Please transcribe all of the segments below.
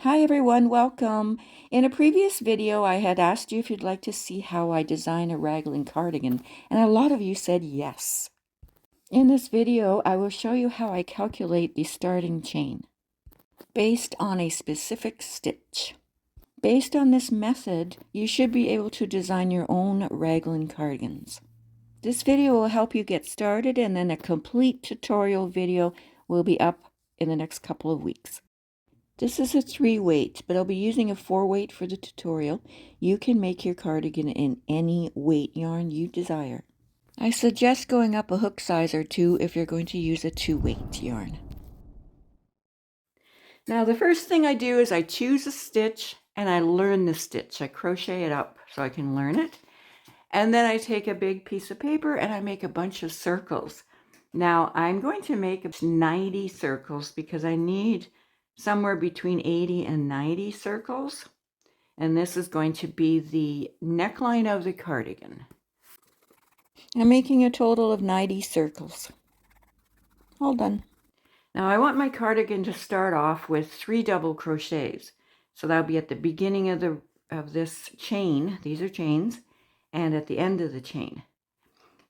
Hi everyone, welcome. In a previous video, I had asked you if you'd like to see how I design a raglan cardigan, and a lot of you said yes. In this video, I will show you how I calculate the starting chain based on a specific stitch. Based on this method, you should be able to design your own raglan cardigans. This video will help you get started, and then a complete tutorial video will be up in the next couple of weeks. This is a 3-weight, but I'll be using a 4-weight for the tutorial. You can make your cardigan in any weight yarn you desire. I suggest going up a hook size or 2 if you're going to use a 2-weight yarn. Now the first thing I do is I choose a stitch and I learn the stitch. I crochet it up so I can learn it. And then I take a big piece of paper and I make a bunch of circles. Now I'm going to make 90 circles because I need somewhere between 80 and 90 circles. And this is going to be the neckline of the cardigan. I'm making a total of 90 circles. All done. Now I want my cardigan to start off with 3 double crochets. So that'll be at the beginning of this chain. These are chains. And at the end of the chain.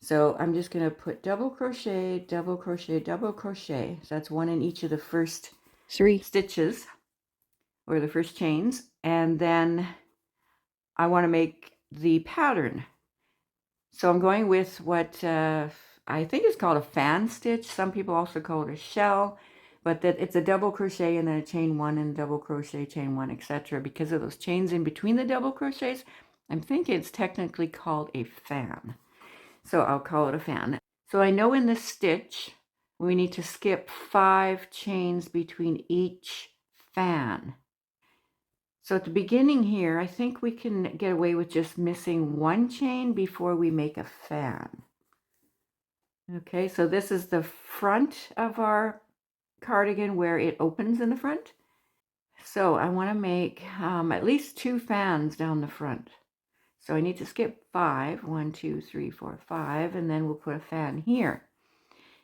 So I'm just going to put double crochet, double crochet, double crochet. So that's 1 in each of the first 3 stitches or the first chains. And then I want to make the pattern. So I'm going with what I think is called a fan stitch. Some people also call it a shell, but that it's a double crochet and then a chain 1 and double crochet, chain 1, etc. Because of those chains in between the double crochets, I'm thinking it's technically called a fan. So I'll call it a fan. So I know in this stitch, we need to skip 5 chains between each fan. So at the beginning here, I think we can get away with just missing 1 chain before we make a fan. Okay, so this is the front of our cardigan where it opens in the front. So I want to make at least 2 fans down the front. So I need to skip 5, 1, 2, 3, 4, 5, and then we'll put a fan here.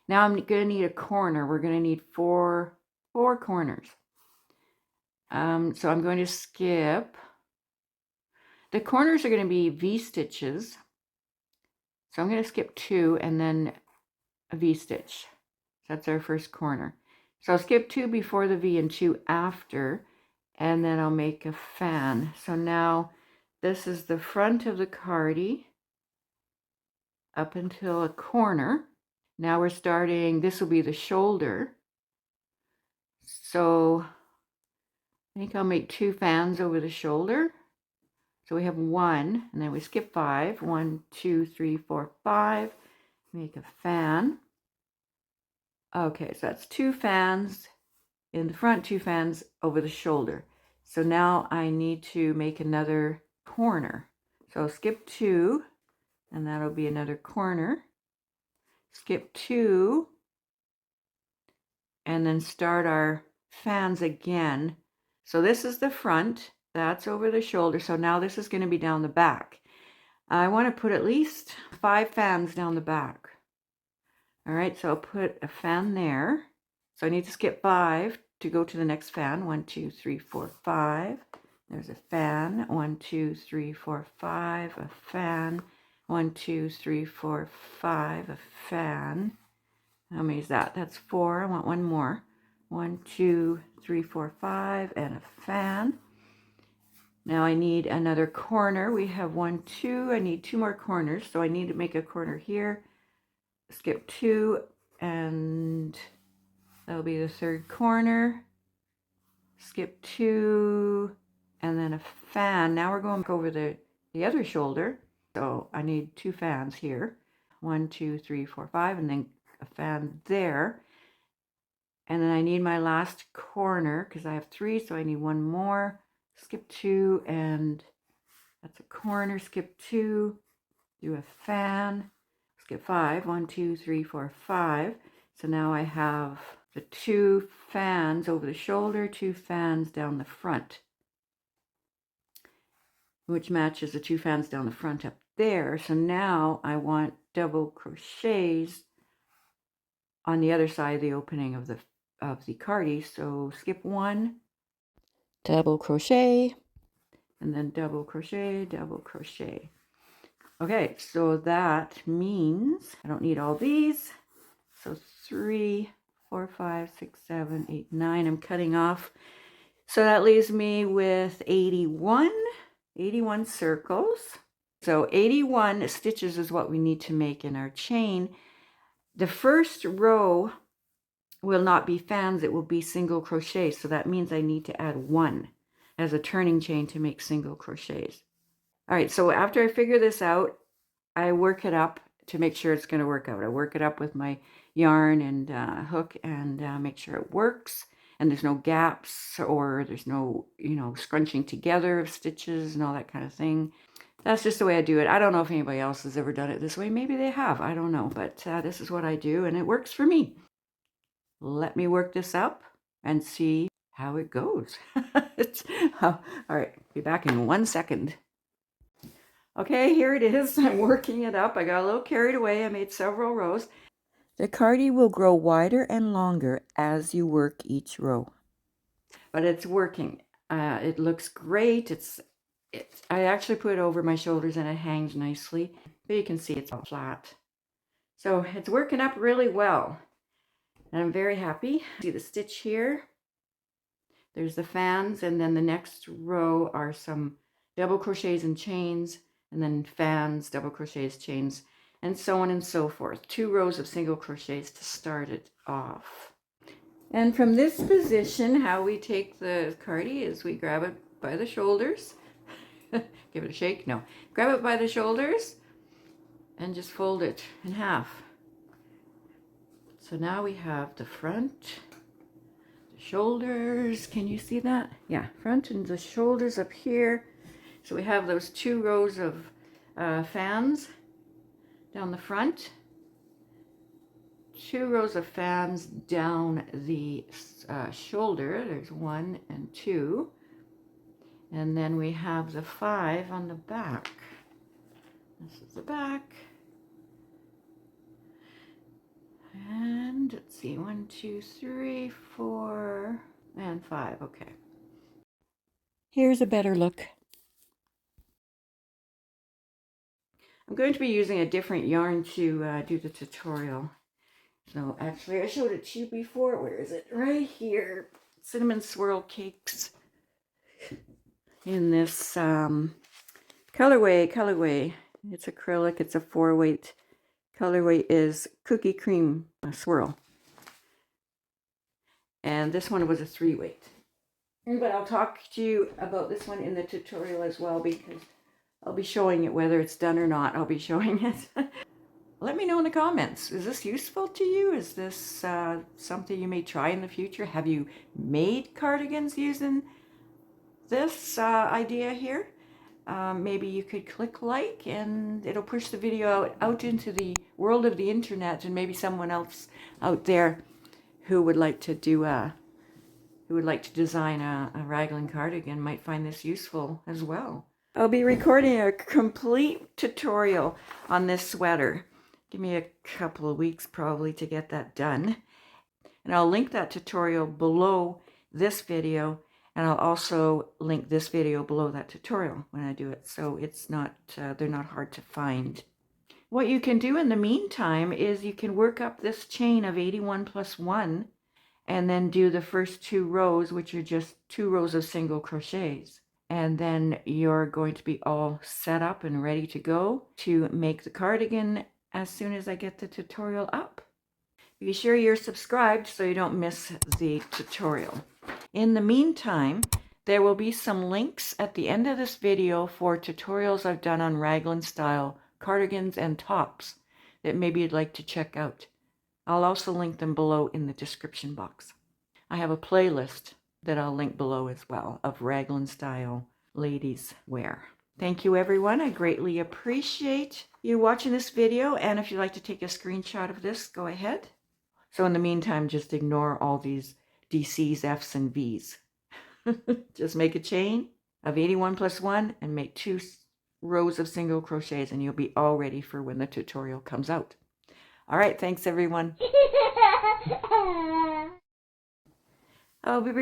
Now I'm going to need a corner. We're going to need four corners. So I'm going to skip. The corners are going to be V-stitches. So I'm going to skip 2 and then a V-stitch. That's our first corner. So I'll skip 2 before the V and 2 after, and then I'll make a fan. So now this is the front of the cardie up until a corner. Now we're starting, this will be the shoulder. So I think I'll make 2 fans over the shoulder. So we have 1, and then we skip 5. 1, 2, 3, 4, 5. Make a fan. Okay, so that's 2 fans in the front, 2 fans over the shoulder. So now I need to make another corner. So I'll skip 2, and that'll be another corner. Skip 2, and then start our fans again. So this is the front, that's over the shoulder. So now this is going to be down the back. I want to put at least 5 fans down the back. All right, so I'll put a fan there. So I need to skip 5 to go to the next fan. 1, 2, 3, 4, 5. There's a fan. 1, 2, 3, 4, 5. A fan. 1, 2, 3, 4, 5. A fan. How many is that? That's 4. I want 1 more. 1, 2, 3, 4, 5, and a fan. Now I need another corner. We have 1, 2. I need 2 more corners, so I need to make a corner here. Skip 2, and that'll be the 3rd corner. Skip 2, and then a fan. Now we're going over the other shoulder. So I need 2 fans here. 1, 2, 3, 4, 5, and then a fan there. And then I need my last corner because I have 3, so I need 1 more. Skip 2, and that's a corner. Skip 2, do a fan. Skip 5, 1, 2, 3, 4, 5. So now I have the 2 fans over the shoulder, 2 fans down the front, which matches the 2 fans down the front up there. So now I want double crochets on the other side of the opening of the cardie. So skip 1, double crochet, and then double crochet, double crochet. Okay, so that means I don't need all these. So 3, 4, 5, 6, 7, 8, 9. I'm cutting off. So that leaves me with 81 circles. So 81 stitches is what we need to make in our chain. The first row will not be fans, it will be single crochet. So that means I need to add 1 as a turning chain to make single crochets. All right, so after I figure this out, I work it up to make sure it's going to work out. I work it up with my yarn and hook and make sure it works. And there's no gaps or there's no, scrunching together of stitches and all that kind of thing. That's just the way I do it. I don't know if anybody else has ever done it this way. Maybe they have. I don't know. But this is what I do and it works for me. Let me work this up and see how it goes. All right. Be back in 1 second. Okay, here it is. I'm working it up. I got a little carried away. I made several rows. The cardie will grow wider and longer as you work each row. But it's working. It looks great. I actually put it over my shoulders and it hangs nicely. But you can see it's all flat. So it's working up really well. And I'm very happy. See the stitch here? There's the fans, and then the next row are some double crochets and chains, and then fans, double crochets, chains, and so on and so forth. 2 rows of single crochets to start it off. And from this position, how we take the cardie is we grab it by the shoulders. Give it a shake. No. Grab it by the shoulders and just fold it in half. So now we have the front, the shoulders. Can you see that? Yeah, front and the shoulders up here. So we have those 2 rows of fans down the front, 2 rows of fans down the shoulder. There's 1 and 2. And then we have the 5 on the back. This is the back. And let's see, 1, 2, 3, 4, and 5. Okay. Here's a better look. I'm going to be using a different yarn to do the tutorial. So actually I showed it to you before. Where is it? Right here. Cinnamon swirl cakes in this colorway. It's acrylic. It's a 4-weight. Colorway is cookie cream swirl. And this one was a 3-weight. But I'll talk to you about this one in the tutorial as well, because I'll be showing it whether it's done or not. I'll be showing it. Let me know in the comments. Is this useful to you? Is this something you may try in the future? Have you made cardigans using this idea here? Maybe you could click like and it'll push the video out into the world of the internet, and maybe someone else out there who would like to do design a raglan cardigan might find this useful as well. I'll be recording a complete tutorial on this sweater. Give me a couple of weeks probably to get that done. And I'll link that tutorial below this video, and I'll also link this video below that tutorial when I do it. So it's not, they're not hard to find. What you can do in the meantime is you can work up this chain of 81 plus 1 and then do the first 2 rows, which are just 2 rows of single crochets. And then you're going to be all set up and ready to go to make the cardigan as soon as I get the tutorial up. Be sure you're subscribed so you don't miss the tutorial. In the meantime, there will be some links at the end of this video for tutorials I've done on raglan style cardigans and tops that maybe you'd like to check out. I'll also link them below in the description box. I have a playlist that I'll link below as well of raglan style ladies wear. Thank you everyone. I greatly appreciate you watching this video, and if you'd like to take a screenshot of this, go ahead. So in the meantime, just ignore all these DCs, Fs, and Vs. Just make a chain of 81 plus 1 and make 2 rows of single crochets, and you'll be all ready for when the tutorial comes out. All right, thanks everyone. I'll be